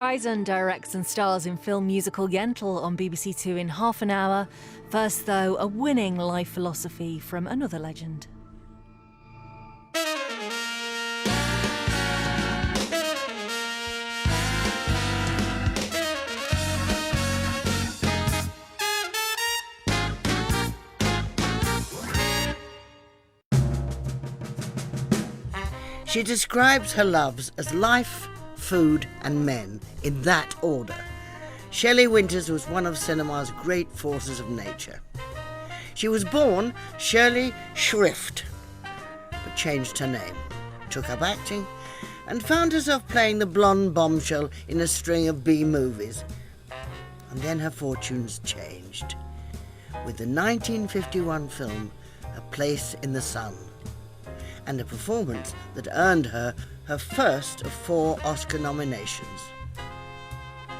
Horizon directs and stars in film musical Yentl on BBC Two in half an hour. First, though, a winning life philosophy from another legend. She describes her loves as life, food and men, in that order. Shelley Winters was one of cinema's great forces of nature. She was born Shirley Schrift, but changed her name, took up acting, and found herself playing the blonde bombshell in a string of B movies. And then her fortunes changed, with the 1951 film A Place in the Sun, and a performance that earned her her first of 4 Oscar nominations.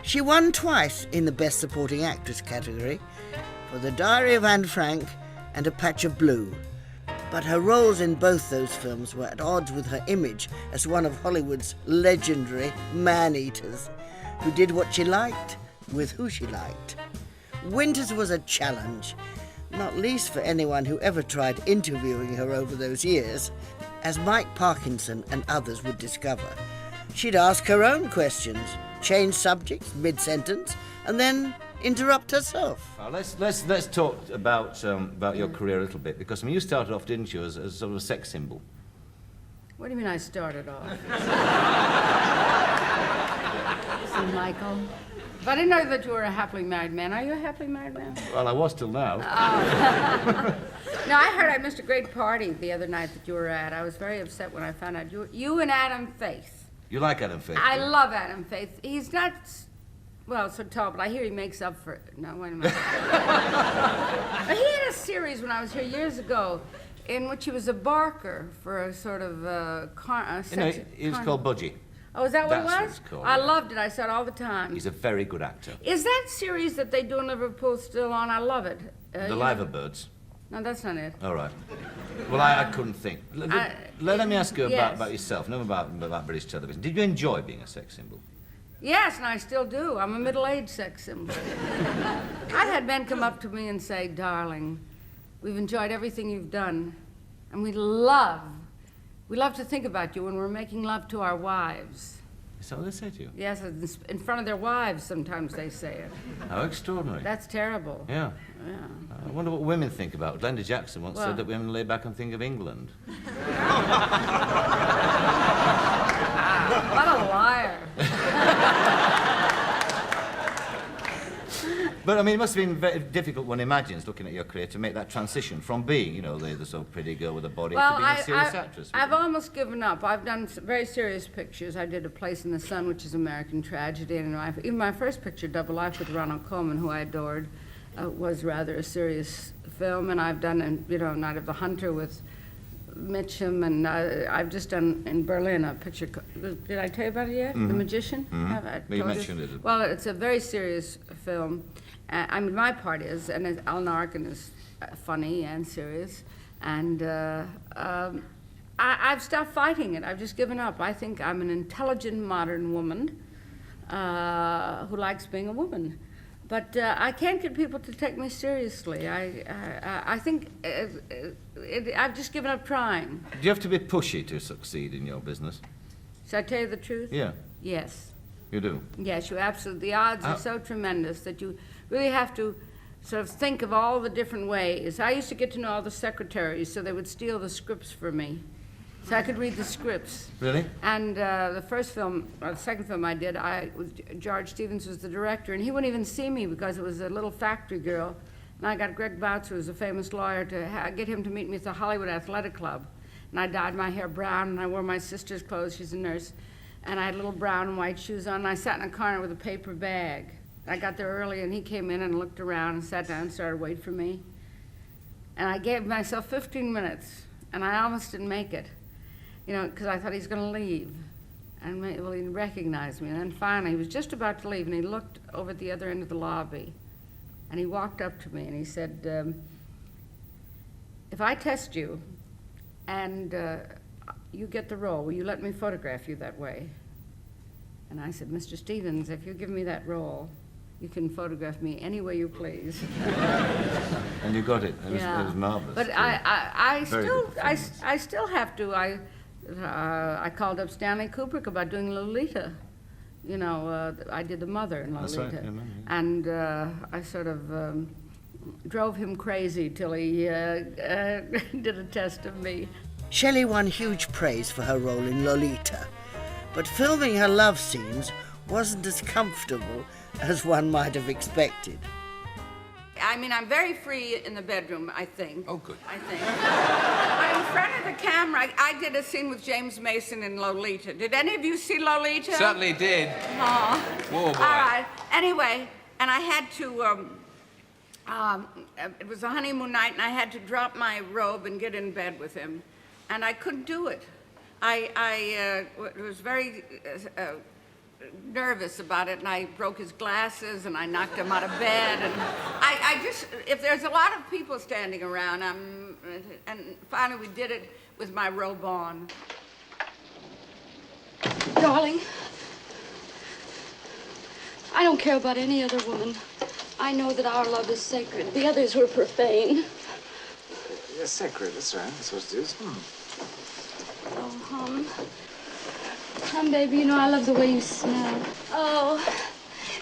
She won twice in the Best Supporting Actress category for The Diary of Anne Frank and A Patch of Blue, but her roles in both those films were at odds with her image as one of Hollywood's legendary man-eaters who did what she liked with who she liked. Winters was a challenge, not least for anyone who ever tried interviewing her over those years. As Mike Parkinson and others would discover, she'd ask her own questions, change subjects mid-sentence, and then interrupt herself. Let's talk about your career a little bit, because I mean, you started off, didn't you, as sort of a sex symbol? What do you mean I started off? Listen, Michael, if I didn't know that you were a happily married man, are you a happily married man? Well, I was till now. No, I heard I missed a great party the other night that you were at. I was very upset when I found out you and Adam Faith. You like Adam Faith? I love Adam Faith. He's not, well, so tall, but I hear he makes up for it. No, wait a minute. But he had a series when I was here years ago in which he was a barker for a sort of He was called Budgie. Oh, is that what That's it what was? it's called, I yeah. loved it. I saw it all the time. He's a very good actor. Is that series that they do in Liverpool still on? I love it. The Liverbirds. No, that's not it. All right. Well, I couldn't think. Let me ask you yes. about yourself, not about British television. Did you enjoy being a sex symbol? Yes, and I still do. I'm a middle-aged sex symbol. I've had men come up to me and say, darling, we've enjoyed everything you've done, and we love to think about you when we're making love to our wives. Is that what they say to you? Yes, in front of their wives sometimes they say it. How extraordinary. That's terrible. Yeah. Yeah. I wonder what women think about it. Glenda Jackson once Well- said that women lay back and think of England. What a liar. But I mean, it must have been very difficult, one imagines, looking at your career, to make that transition from being, you know, the sort of pretty girl with a body to being a serious actress. I've almost given up. I've done very serious pictures. I did A Place in the Sun, which is American tragedy, and even my first picture, Double Life, with Ronald Colman, who I adored, was rather a serious film. And I've done, Night of the Hunter with Mitchum, and I've just done in Berlin a picture. Did I tell you about it yet? Mm-hmm. The Magician. Mm-hmm. Have I Well, you told mentioned it. Well, it's a very serious film. I mean, my part is, and Alan Arkin is funny and serious, and I've stopped fighting it. I've just given up. I think I'm an intelligent modern woman who likes being a woman. But I can't get people to take me seriously. I think I've just given up trying. Do you have to be pushy to succeed in your business? Should I tell you the truth? Yeah, Yes. you do. Yes, you absolutely. The odds are so tremendous that you really have to sort of think of all the different ways. I used to get to know all the secretaries, so they would steal the scripts for me, so I could read the scripts. Really? And the second film I did, George Stevens was the director, and he wouldn't even see me because it was a little factory girl. And I got Greg Boutzer, who's a famous lawyer, to get him to meet me at the Hollywood Athletic Club. And I dyed my hair brown, and I wore my sister's clothes. She's a nurse. And I had little brown and white shoes on, and I sat in a corner with a paper bag. I got there early, and he came in and looked around and sat down and started waiting for me. And I gave myself 15 minutes, and I almost didn't make it, because I thought he's going to leave. And he didn't recognize me. And then finally, he was just about to leave, and he looked over at the other end of the lobby. And he walked up to me, and he said, if I test you and you get the role, will you let me photograph you that way? And I said, Mr. Stevens, if you give me that role, you can photograph me any way you please. And you got it. It was marvelous. But I still have to. I called up Stanley Kubrick about doing Lolita. You know, I did the mother in Lolita. That's right, yeah. And I sort of drove him crazy till he did a test of me. Shelley won huge praise for her role in Lolita, but filming her love scenes wasn't as comfortable as one might have expected. I mean, I'm very free in the bedroom, I think. Oh, good. I think. But in front of the camera, I did a scene with James Mason in Lolita. Did any of you see Lolita? Certainly did. Oh. Whoa, boy. All right. Anyway, and I had to, it was a honeymoon night, and I had to drop my robe and get in bed with him. And I couldn't do it. I was very nervous about it, and I broke his glasses, and I knocked him out of bed, and I just, if there's a lot of people standing around, and finally we did it with my robe on. Darling, I don't care about any other woman. I know that our love is sacred. The others were profane. Yeah, sacred, that's right. That's what it is. Oh, Hum, baby, you know I love the way you smell. Oh,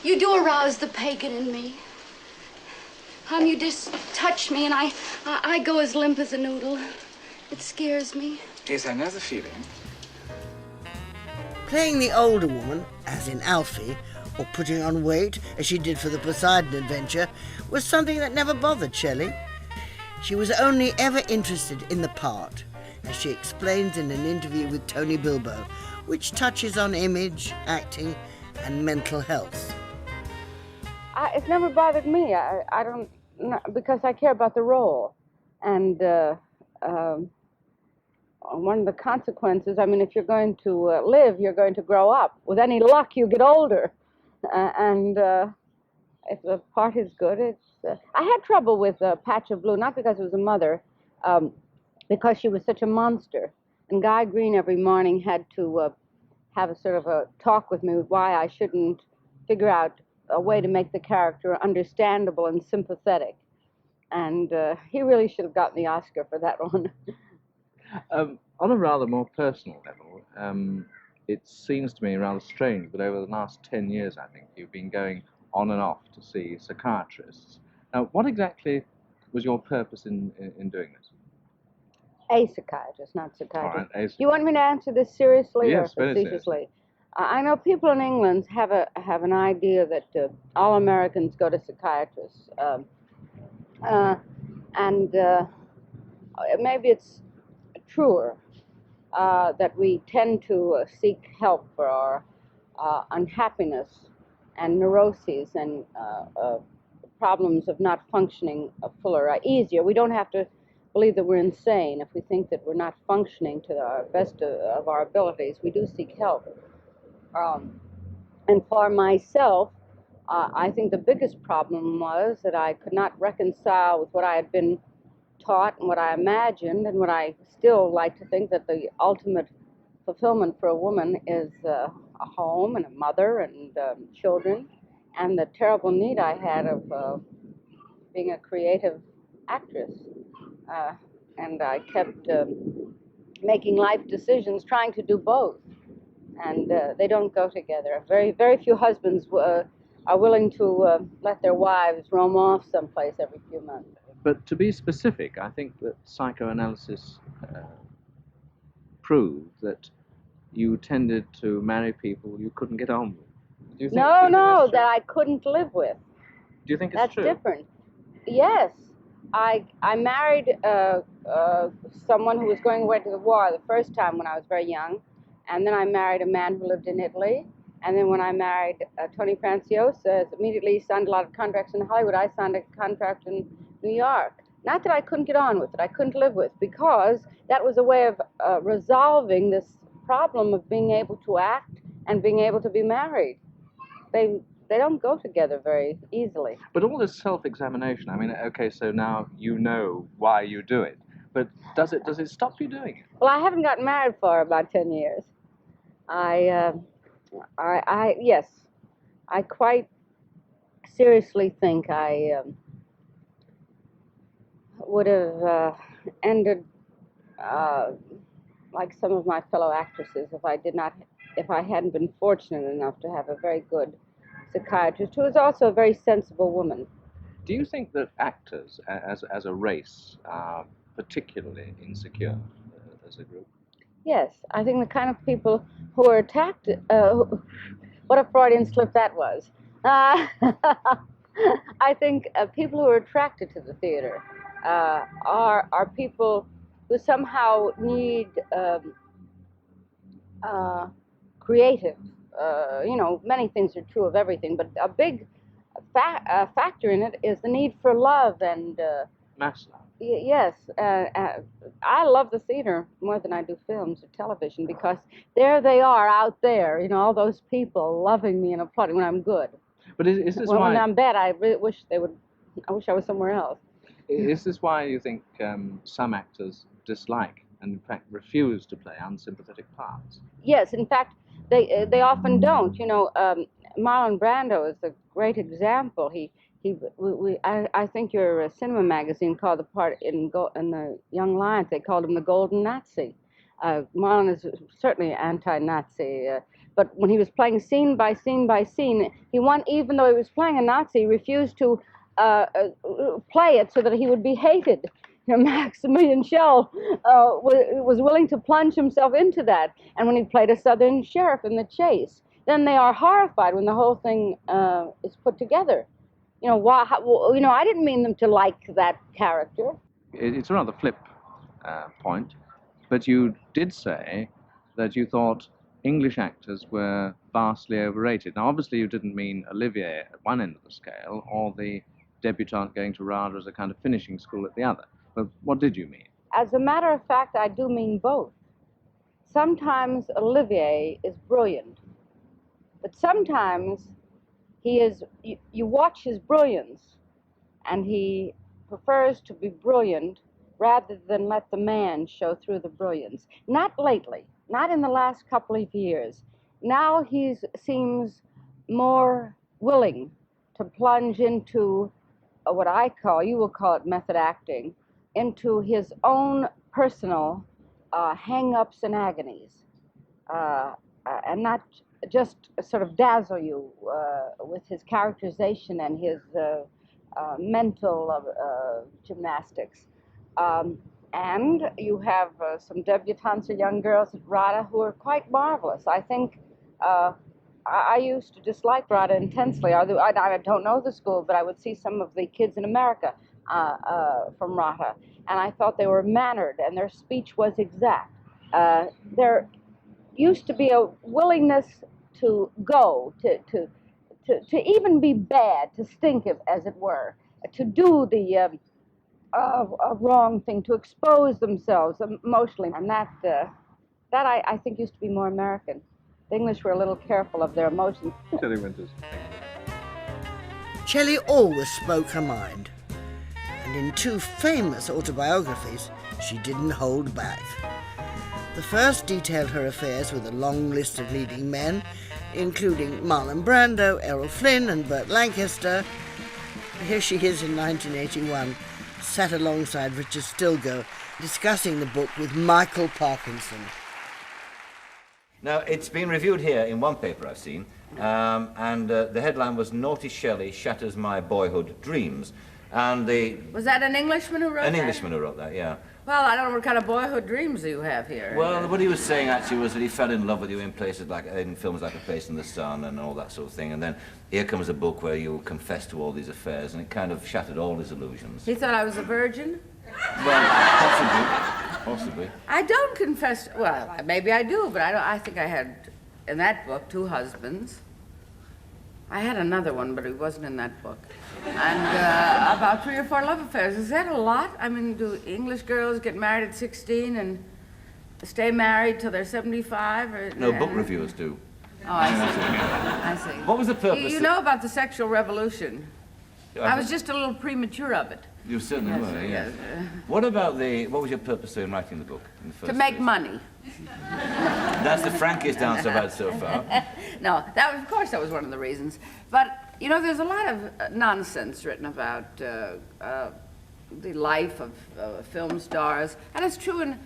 you do arouse the pagan in me. Hum, you just touch me and I go as limp as a noodle. It scares me. Yes, I know the feeling. Playing the older woman, as in Alfie, or putting on weight, as she did for the Poseidon adventure, was something that never bothered Shelley. She was only ever interested in the part, as she explains in an interview with Tony Bilbo, which touches on image, acting, and mental health. It's never bothered me. I don't, because I care about the role. And one of the consequences, I mean, if you're going to live, you're going to grow up. With any luck, you get older. And if the part is good, it's... I had trouble with Patch of Blue, not because it was a mother, because she was such a monster. And Guy Green every morning had to have a sort of a talk with me with why I shouldn't figure out a way to make the character understandable and sympathetic. And he really should have gotten the Oscar for that one. On a rather more personal level, it seems to me rather strange that over the last 10 years, I think, you've been going on and off to see psychiatrists. Now, what exactly was your purpose in doing this? A psychiatrist, not psychiatrist. All right, you want me to answer this seriously yes, or facetiously? I know people in England have an idea that all Americans go to psychiatrists, and maybe it's truer that we tend to seek help for our unhappiness and neuroses and problems of not functioning fuller are easier. We don't have to believe that we're insane. If we think that we're not functioning to the best of our abilities, we do seek help. And for myself, I think the biggest problem was that I could not reconcile with what I had been taught and what I imagined and what I still like to think that the ultimate fulfillment for a woman is a home and a mother and children, and the terrible need I had of being a creative actress. And I kept making life decisions, trying to do both. And they don't go together. Very, very few husbands are willing to let their wives roam off someplace every few months. But to be specific, I think that psychoanalysis proved that you tended to marry people you couldn't get on with. Do you think, No, that I couldn't live with. Do you think it's That's true? Different. Yes. I married someone who was going away to the war the first time when I was very young, and then I married a man who lived in Italy, and then when I married Tony Franciosa, immediately signed a lot of contracts in Hollywood. I signed a contract in New York. Not that I couldn't get on with it, I couldn't live with, because that was a way of resolving this problem of being able to act and being able to be married. They don't go together very easily. But all this self-examination, I mean, okay, so now you know why you do it, but does it stop you doing it? Well, I haven't gotten married for about 10 years. I Yes, I quite seriously think I would have ended like some of my fellow actresses if I hadn't been fortunate enough to have a very good psychiatrist who was also a very sensible woman. Do you think that actors, as a race, are particularly insecure as a group? Yes, I think the kind of people who are attacked, what a Freudian slip that was. I think people who are attracted to the theater are people who somehow need creative. Many things are true of everything, but a big factor in it is the need for love and Mass love. yes. I love the theater more than I do films or television because there they are out there, all those people loving me and applauding when I'm good. But is this When why? I'm bad, I really wish they would. I wish I was somewhere else. Is this why you think some actors dislike and in fact refuse to play unsympathetic parts? Yes, in fact, they often don't. Marlon Brando is a great example. I think your cinema magazine called the part in the Young Lions. They called him the Golden Nazi. Marlon is certainly anti-Nazi, but when he was playing scene by scene by scene, even though he was playing a Nazi, he refused to play it so that he would be hated. Maximilian Schell was willing to plunge himself into that. And when he played a Southern sheriff in The Chase, then they are horrified when the whole thing is put together. I didn't mean them to like that character. It's a rather flip point, but you did say that you thought English actors were vastly overrated. Now, obviously, you didn't mean Olivier at one end of the scale or the debutante going to RADA as a kind of finishing school at the other. But what did you mean? As a matter of fact, I do mean both. Sometimes Olivier is brilliant, but sometimes you watch his brilliance, and he prefers to be brilliant rather than let the man show through the brilliance. Not lately, not in the last couple of years. Now he seems more willing to plunge into what you will call it method acting, into his own personal hang-ups and agonies, and not just sort of dazzle you with his characterization and his mental gymnastics. And you have some debutantes or young girls at RADA who are quite marvelous. I think I used to dislike RADA intensely. I don't know the school, but I would see some of the kids in America from RADA, and I thought they were mannered and their speech was exact. There used to be a willingness to go, to even be bad, to stink, as it were, to do the wrong thing, to expose themselves emotionally, and that I think used to be more American. The English were a little careful of their emotions. Shelley Winters. Shelley always spoke her mind, and in 2 famous autobiographies, she didn't hold back. The first detailed her affairs with a long list of leading men, including Marlon Brando, Errol Flynn, and Burt Lancaster. Here she is in 1981, sat alongside Richard Stilgoe, discussing the book with Michael Parkinson. Now, it's been reviewed here in one paper I've seen, and the headline was "Naughty Shelley Shatters My Boyhood Dreams." And Was that an Englishman who wrote that? An Englishman who wrote that, yeah. Well, I don't know what kind of boyhood dreams you have here. Well, what he was saying actually was that he fell in love with you in films like A Place in the Sun and all that sort of thing, and then here comes a book where you confess to all these affairs, and it kind of shattered all his illusions. He thought I was a virgin? Well, possibly. I don't confess. Well, maybe I do, but I think I had, in that book, 2 husbands. I had another one, but it wasn't in that book. And about 3 or 4 love affairs. Is that a lot? I mean, do English girls get married at 16 and stay married till they're 75? No, book reviewers do. Oh, I see. I see. What was the purpose? You know about the sexual revolution. I was just a little premature of it. You certainly Yes, were, yeah. yes. What was your purpose in writing the book? In the first To make place? money. That's the frankest answer I've had so far. No, of course that was one of the reasons. But, you know, there's a lot of nonsense written about the life of film stars, and it's true in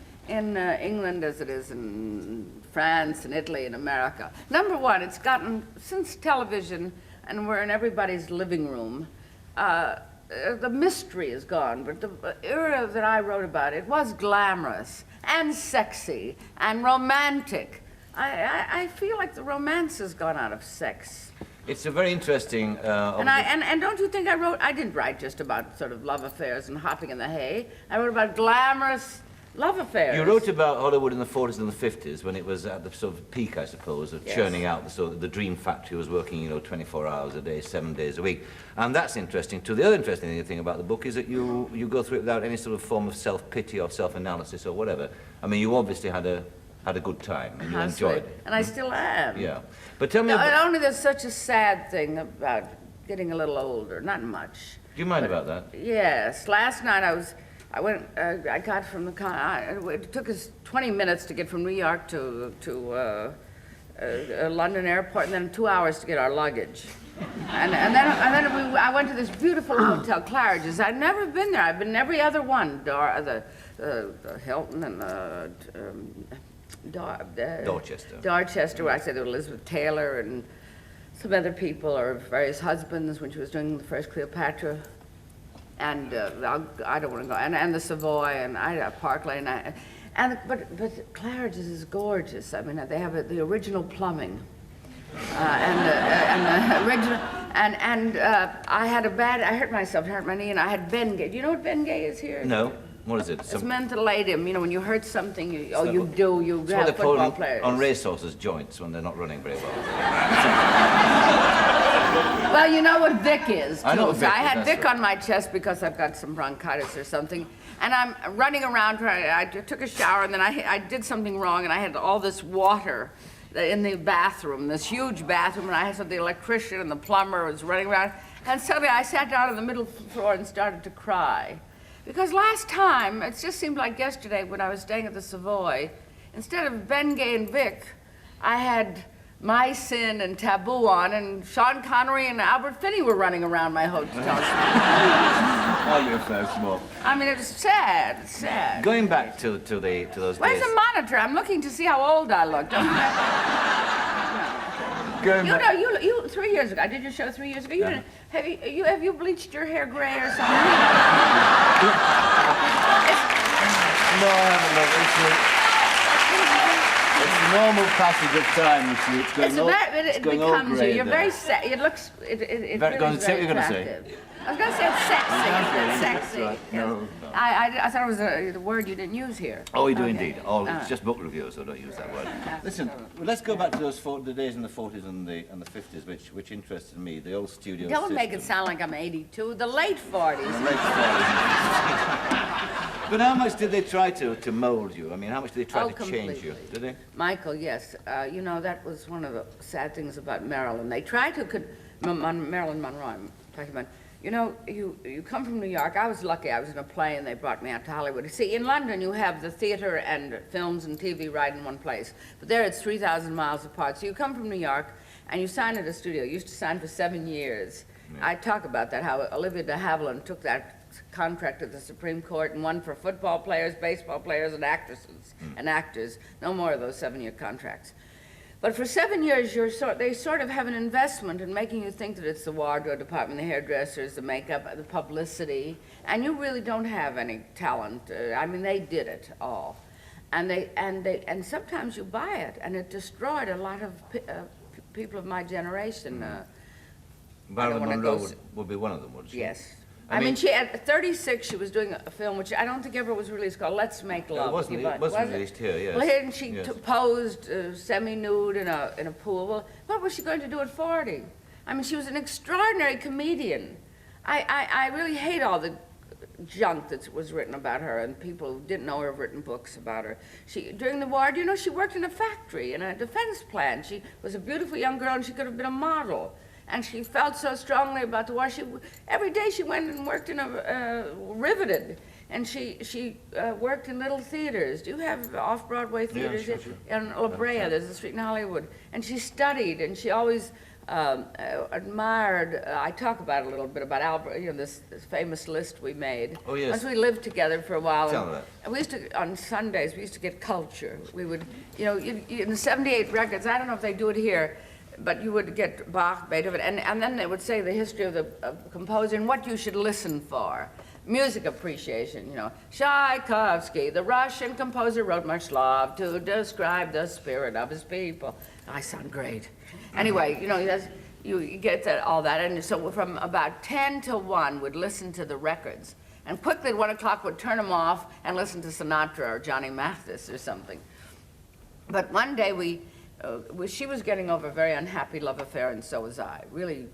England as it is in France and Italy and America. Number one, it's gotten, since television, and we're in everybody's living room, the mystery is gone, but the era that I wrote about, it was glamorous and sexy and romantic. I feel like the romance has gone out of sex. It's a very interesting... And don't you think I didn't write just about sort of love affairs and hopping in the hay. I wrote about glamorous love affairs. You wrote about Hollywood in the 40s and the 50s when it was at the sort of peak, I suppose, of Yes. churning out the dream factory was working, 24 hours a day, 7 days a week. And that's interesting too. The other interesting thing about the book is that you go through it without any sort of form of self-pity or self-analysis or whatever. I mean, you obviously had a good time and you enjoyed it. And I still am. Yeah. But tell me No, about... only there's such a sad thing about getting a little older. Not much. Do you mind about that? Yes. Last night I got from the it took us 20 minutes to get from New York to London airport, and then 2 hours to get our luggage. And then I went to this beautiful hotel, Claridge's. I'd never been there. I've been in every other one, the Hilton and Dorchester, where I said there was Elizabeth Taylor and some other people, or various husbands when she was doing the first Cleopatra. And I don't want to go. And the Savoy and Park Lane. But Claridge's is gorgeous. I mean, they have the original plumbing, and the original. I had I hurt myself, hurt my knee, and I had Bengay. Do you know what Bengay is here? No. What is it? It's mentholatum. You know, when you hurt something, you have what they football call players. on racehorses joints when they're not running very well. Well, you know what Vic is, too. I know what Vic I is, had that's Vic right. on my chest because I've got some bronchitis or something. And I'm running around, I took a shower, and then I did something wrong, and I had all this water in the bathroom, this huge bathroom, and I had the electrician and the plumber was running around. And suddenly I sat down on the middle floor and started to cry. Because last time, it just seemed like yesterday when I was staying at the Savoy, instead of Bengay and Vic, I had My Sin and Taboo on, and Sean Connery and Albert Finney were running around my hotel. Oh, you're so small. I mean, it was sad, it's sad. Going back to those Where's days. the monitor? I'm looking to see how old I look. Don't Going you back- know, you 3 years ago. I did your show 3 years ago. You didn't, have you bleached your hair gray or something? No, I haven't. It's a normal passage of time. It's going all, It going all becomes you. grey You're there. very it looks it Very- really go on, is say what very you're gonna say. attractive. I was going to say it's sexy. It's sexy. right. Yes. No. I thought it was the word you didn't use here. Oh, we do Okay. indeed. Oh, it's just book reviews, so don't use that word. Listen, well, let's go back to the days in the 40s and the 50s, which interested me. The old studio Don't make it system. sound like I'm 82. The late 40s. The late 40s. But how much did they try to mould you? I mean, how much did they try Oh, to change you? completely. Did they? Michael, yes. You know, that was one of the sad things about Marilyn. They tried to, Marilyn Monroe, I'm talking about. You know, you come from New York. I was lucky. I was in a play, and they brought me out to Hollywood. See, in London, you have the theater and films and TV right in one place. But there, it's 3,000 miles apart. So you come from New York, and you sign at a studio. You used to sign for 7 years. Yeah. I talk about that, how Olivia de Havilland took that contract at the Supreme Court and won for football players, baseball players, and actresses and actors. No more of those 7-year contracts. But for 7 years, they sort of have an investment in making you think that it's the wardrobe department, the hairdressers, the makeup, the publicity, and you really don't have any talent. I mean, they did it all, and sometimes you buy it, and it destroyed a lot of people of my generation. Marilyn wanna Monroe go would be one of them, would she? Yes. I I mean, mean- she at 36, she was doing a film which I don't think ever was released, called Let's Make Love. It wasn't. It was released here. Yes. Well, here and she Yes. posed semi-nude in a pool. Well, what was she going to do at 40? I mean, she was an extraordinary comedian. I really hate all the junk that was written about her, and people who didn't know her have written books about her. During the war, you know, she worked in a factory, in a defense plant. She was a beautiful young girl, and she could have been a model. And she felt so strongly about the war. Every day she went and worked in riveted. And she worked in little theaters. Do you have off-Broadway theaters? Yeah, sure. In La Brea, there's a street in Hollywood. And she studied, and she always admired, I talk about it a little bit, about Albert, this famous list we made. Oh, yes. Once we lived together for a while. Tell me that. And we used to, on Sundays, we used to get culture. We would, in the 78 records, I don't know if they do it here, but you would get Bach, Beethoven, and then they would say the history of the composer and what you should listen for. Music appreciation, Tchaikovsky, the Russian composer, wrote much love to describe the spirit of his people. I sound great. Anyway, you get all that, and so from about 10 to 1, we'd listen to the records, and quickly at 1 o'clock would turn them off and listen to Sinatra or Johnny Mathis or something. But one day she was getting over a very unhappy love affair, and so was I. Really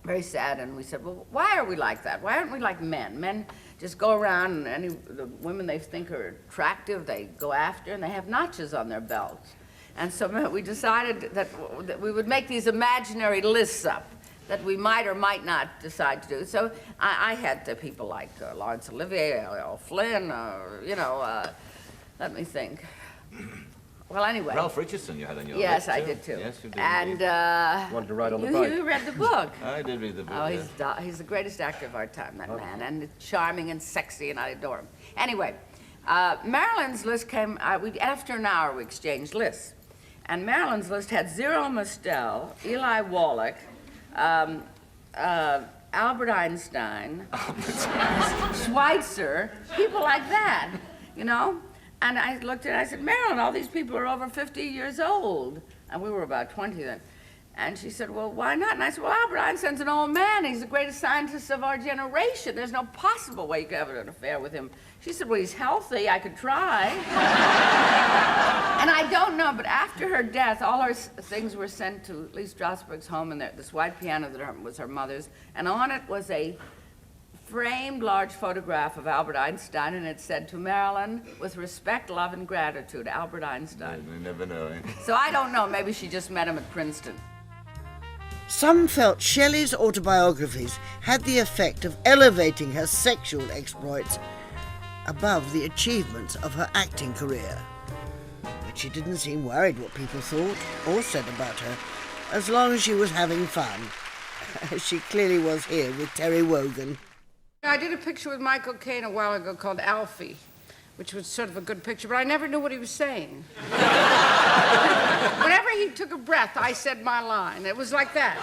very sad, and we said, well, why are we like that? Why aren't we like men? Men just go around, and the women they think are attractive, they go after, and they have notches on their belts. And so we decided that we would make these imaginary lists up that we might or might not decide to do. So I had the people like Laurence Olivier, L.L. Flynn, let me think. Well, anyway. Ralph Richardson you had on your Yes, list, I too. did too. Yes, you did. And Wanted to ride on the bike. you read the book. I did read the book. Oh, he's the greatest actor of our time, that man, and charming and sexy, and I adore him. Anyway, Marilyn's list came, after an hour we exchanged lists. And Marilyn's list had Zero Mostel, Eli Wallach, Albert Einstein, Schweitzer, people like that, And I looked at it, I said, Marilyn, all these people are over 50 years old. And we were about 20 then. And she said, well, why not? And I said, well, Albert Einstein's an old man. He's the greatest scientist of our generation. There's no possible way you could have an affair with him. She said, well, he's healthy. I could try. And I don't know, but after her death, all her things were sent to Lee Strasberg's home, and this white piano that was her mother's. And on it was a framed large photograph of Albert Einstein, and it said, to Marilyn, with respect, love, and gratitude, Albert Einstein. You never know. So I don't know, maybe she just met him at Princeton. Some felt Shelley's autobiographies had the effect of elevating her sexual exploits above the achievements of her acting career. But she didn't seem worried what people thought or said about her, as long as she was having fun. She clearly was here with Terry Wogan. I did a picture with Michael Caine a while ago called Alfie, which was sort of a good picture, but I never knew what he was saying. Whenever he took a breath, I said my line. It was like that.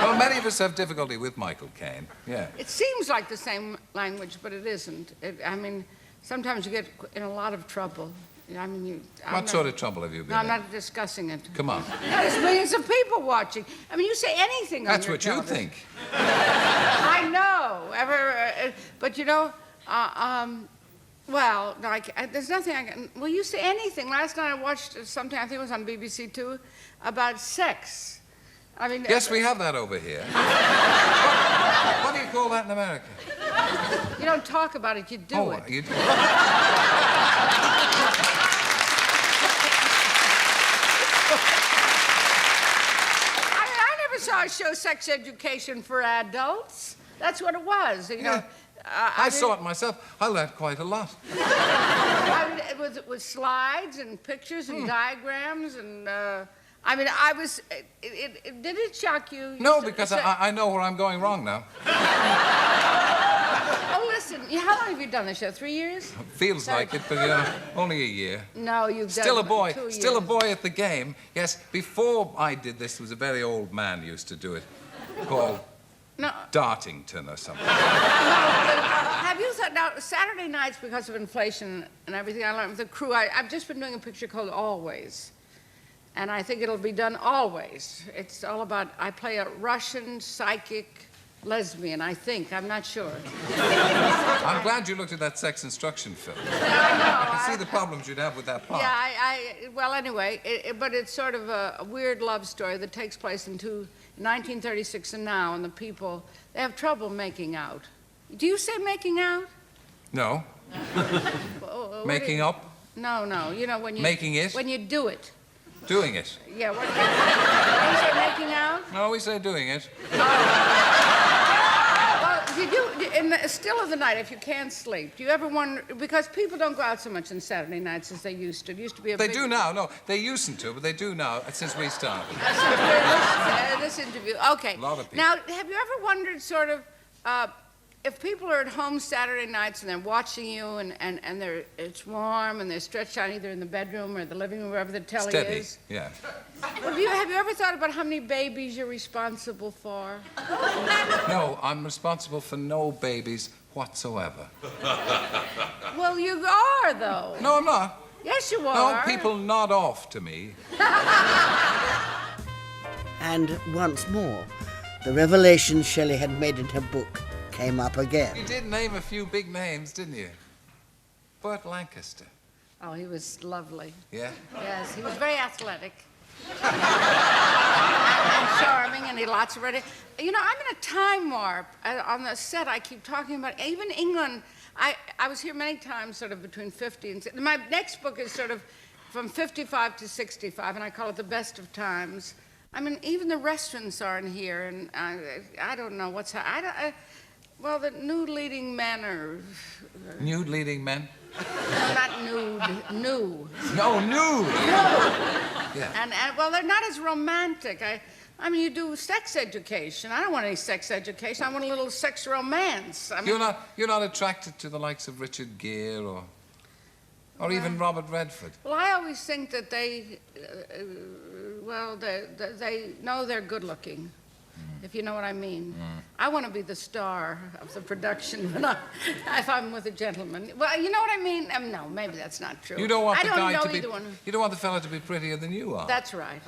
Well, many of us have difficulty with Michael Caine, yeah. It seems like the same language, but it isn't. Sometimes you get in a lot of trouble. What sort of trouble have you been No, I'm in? not discussing it. Come on. There's millions of people watching. You say anything. That's on your what you television. think. I know. But well, there's nothing I can. Well, you say anything. Last night I watched something, I think it was on BBC Two, about sex. Yes, we have that over here. What do you call that in America? You don't talk about it, you do it. You do. I never saw a show, Sex Education for Adults. That's what it was. I saw it myself. I learned quite a lot. With slides and pictures and diagrams and. Did it shock you? No, because I know where I'm going wrong now. Oh, listen, how long have you done the show? 3 years? Feels like it, but only a year. No, you've done Still a boy. 2 years. Still a boy at the game. Yes, before I did this, there was a very old man who used to do it, called Dartington or something. Have you thought, now, Saturday nights, because of inflation and everything, I learned with the crew, I've just been doing a picture called Always. And I think it'll be done always. It's all about, I play a Russian psychic lesbian, I think. I'm not sure. I'm glad you looked at that sex instruction film. I know. I see the problems you'd have with that part. Yeah, well, anyway, but it's sort of a weird love story that takes place in 1936 and now, and the people, they have trouble making out. Do you say making out? No. Making up? No, when you... Making it? When you do it. Doing it. Yeah, You say making out? No, we say doing it. Well, did you, in the still of the night, if you can't sleep, do you ever wonder, because people don't go out so much on Saturday nights as they used to. It used to be a They big... do now. No, they usedn't to, but they do now since we started. This interview. Okay. A lot of people. Now, have you ever wondered sort of if people are at home Saturday nights and they're watching you and it's warm and they're stretched out either in the bedroom or the living room, wherever the telly Steady. is? Yeah. Have you ever thought about how many babies you're responsible for? No, I'm responsible for no babies whatsoever. Well, you are, though. No, I'm not. Yes, you No, are. people nod off to me. And once more, the revelations Shelley had made in her book came up again. You did name a few big names, didn't you? Burt Lancaster. Oh, he was lovely. Yeah? Yes, he was very athletic. and charming, and he had lots of ready. You know, I'm in a time warp. On the set, I keep talking about, even England, I was here many times, sort of between 50 and 60. My next book is sort of from 55 to 65, and I call it The Best of Times. I mean, even the restaurants aren't here, and I don't know what's... well, the nude leading men are... Nude leading men? Not nude, new. No, nude! Yeah. And well, they're not as romantic. I mean, you do sex education. I don't want any sex education. I want a little sex romance. I mean, You're not attracted to the likes of Richard Gere or even Robert Redford? well, I always think that they know they're good looking, if you know what I mean. I want to be the star of the production if I'm with a gentleman. Well, you know what I mean? No, maybe that's not true. You don't want the guy to be... either one. You don't want the fella to be prettier than you are. That's right.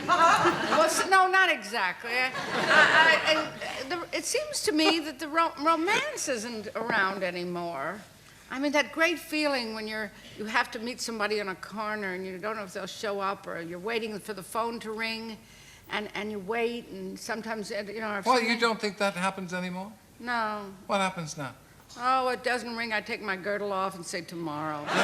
Well, no, not exactly. It seems to me that the romance isn't around anymore. I mean, that great feeling when you have to meet somebody in a corner and you don't know if they'll show up, or you're waiting for the phone to ring, and you wait, and sometimes, you know... Well, you don't think that happens anymore? No. What happens now? Oh, it doesn't ring. I take my girdle off and say tomorrow. Yes,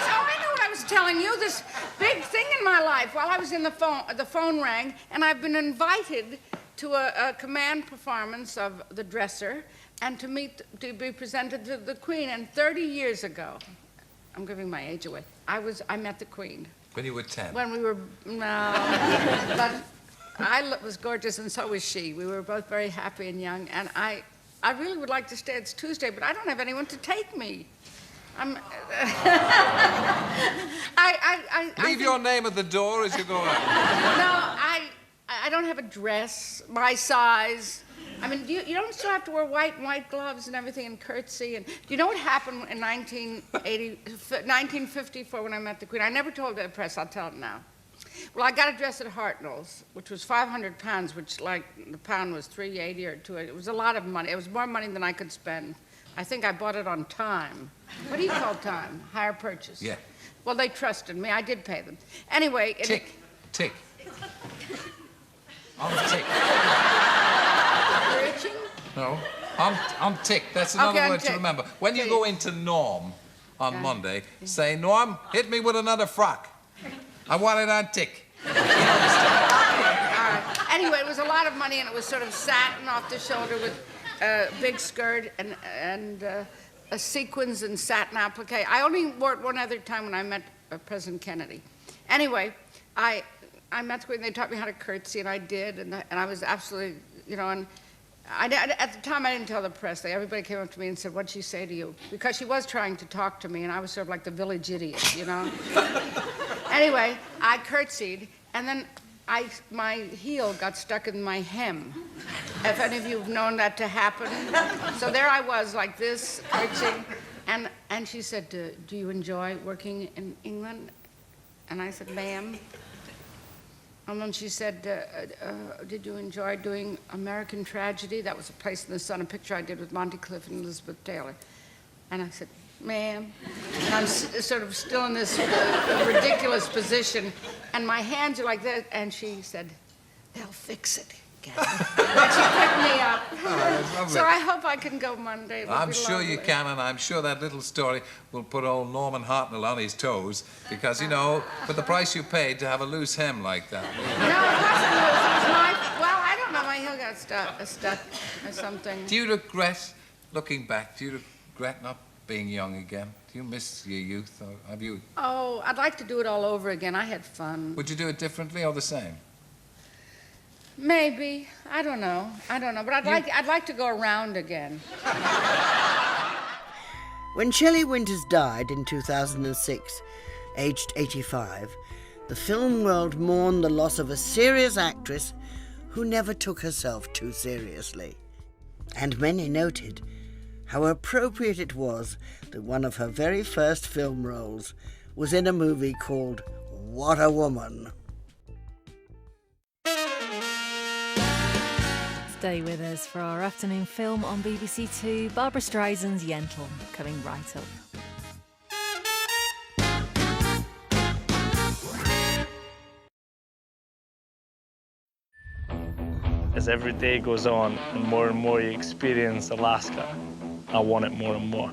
I know what I was telling you. This big thing in my life. While I was in the phone rang, and I've been invited to a command performance of The Dresser, and to be presented to the Queen. And 30 years ago, I'm giving my age away, I met the Queen. When you were 10? When we were, no, but I was gorgeous and so was she. We were both very happy and young, and I really would like to stay. It's Tuesday, but I don't have anyone to take me. Leave your name at the door as you go out. No, I don't have a dress, my size. I mean, you don't still have to wear white gloves and everything and curtsy. And do you know what happened in 1954 when I met the Queen? I never told the press. I'll tell it now. Well, I got a dress at Hartnell's, which was 500 pounds, which, like, the pound was $3.80 or $2.80. It was a lot of money. It was more money than I could spend. I think I bought it on time. What do you call time? Hire purchase. Yeah. Well, they trusted me. I did pay them. Anyway. Tick. On tick. You're itching? No. On tick. That's another Okay, word to remember. When you go into Norm on Monday, say, Norm, hit me with another frock. I want it on tick. All right. Anyway, it was a lot of money, and it was sort of satin off the shoulder with a big skirt and a sequins and satin applique. I only wore it one other time when I met President Kennedy. Anyway, I met the Queen. They taught me how to curtsy, and I did, and I was absolutely, you know, and at the time I didn't tell the press. Everybody came up to me and said, "What'd she say to you?" Because she was trying to talk to me, and I was sort of like the village idiot, you know. Anyway, I curtsied, and then my heel got stuck in my hem. If any of you have known that to happen. So there I was, like this, curtsying, and she said, "Do you enjoy working in England?" And I said, "Ma'am." And then she said, "Did you enjoy doing American Tragedy?" That was a Place in the Sun, a picture I did with Monty Clift and Elizabeth Taylor. And I said, "Ma'am." And I'm sort of still in this ridiculous position, and my hands are like that. And she said, "They'll fix it. again. But she picked me up. that's lovely. So I hope I can go Monday. It would I'm be sure you lovely. can, and I'm sure that little story will put old Norman Hartnell on his toes, because, you know, for the price you paid to have a loose hem like that. No, it wasn't loose. It was my... Well, I don't know. My heel got stuck or something. Do you regret, looking back, do you regret not being young again? Do you miss your youth, or have you... Oh, I'd like to do it all over again. I had fun. Would you do it differently or the same? Maybe. I don't know. But I'd like to go around again. When Shelley Winters died in 2006, aged 85, the film world mourned the loss of a serious actress who never took herself too seriously. And many noted how appropriate it was that one of her very first film roles was in a movie called What a Woman. Stay with us for our afternoon film on BBC Two, Barbara Streisand's Yentl, coming right up. As every day goes on and more you experience Alaska, I want it more and more.